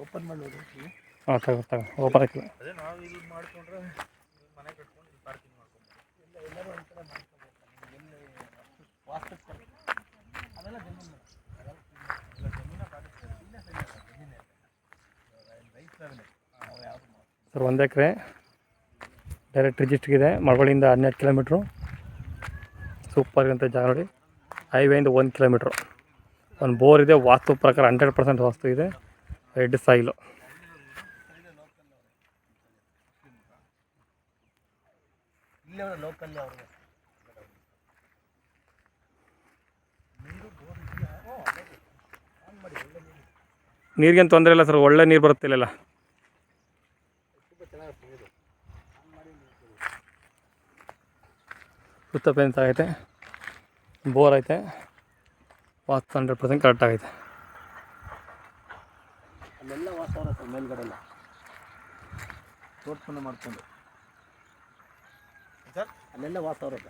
Open ಮಾಡೋದು. ಹಾಂ ತಗೋ ಓಪನ್ ಹಾಕಿಲ್ಲ. ಅದೇ ನಾವು ಇದು ಮಾಡ್ಕೊಂಡ್ರೆ ಮನೆ ಕಟ್ಕೊಂಡು ಪಾರ್ಕಿಂಗ್ ಮಾಡ್ಕೊಂಡು ಎಲ್ಲರೂ ಒಂಥರ ಮಾಡ್ಕೋಬೇಕು. ಎಲ್ಲಿ ವಾಸ್ತು ಅದೆಲ್ಲ ಜಮೀನು ಜಮೀನ ಪಾಲಿಸ್ತಾರೆ. ಇಲ್ಲ ಜಮೀನೇ ರೈತರಲ್ಲೇ ಯಾವುದು ಸರ್ 1 ಎಕರೆ ಡೈರೆಕ್ಟ್ ರಿಜಿಸ್ಟ್ರಿಗಿದೆ. ಮಳವಳ್ಳಿಯಿಂದ 12 ಕಿಲೋಮೀಟ್ರು. ಸೂಪರ್ ಇರೋಂಥ ಜಾಗ ನೋಡಿ. ಹೈವೇಯಿಂದ 1 ಕಿಲೋಮೀಟ್ರು. ಒಂದು ಬೋರ್ ಇದೆ. ವಾಸ್ತು ಪ್ರಕಾರ 100% ವಾಸ್ತು ಇದೆ. Red soil. ಇಲ್ಲೇ ಲೋಕಲ್ ಅವ್ರಿಗೆ ನೀರಿಗೇನು ತೊಂದರೆ ಇಲ್ಲ ಸರ್. ಒಳ್ಳೆ ನೀರು ಬರುತ್ತೆ ಇಲ್ಲೆಲ್ಲ. ಸುತ್ತ ಫೆನ್ಸ್ ಆಗೈತೆ. ಬೋರ್ ಐತೆ. ವಾಸ್ತು 100% ಕರೆಕ್ಟ್ ಆಗೈತೆ. ಅಲ್ಲೆಲ್ಲ ವಾತಾವರಣ ಸರ್ ಮೇಲ್ಗಡೆ ಎಲ್ಲ ತೋಟವನ್ನು ಮಾಡ್ಕೊಂಡು ಸರ್ ಅಲ್ಲೆಲ್ಲ ವಾತಾವರಣ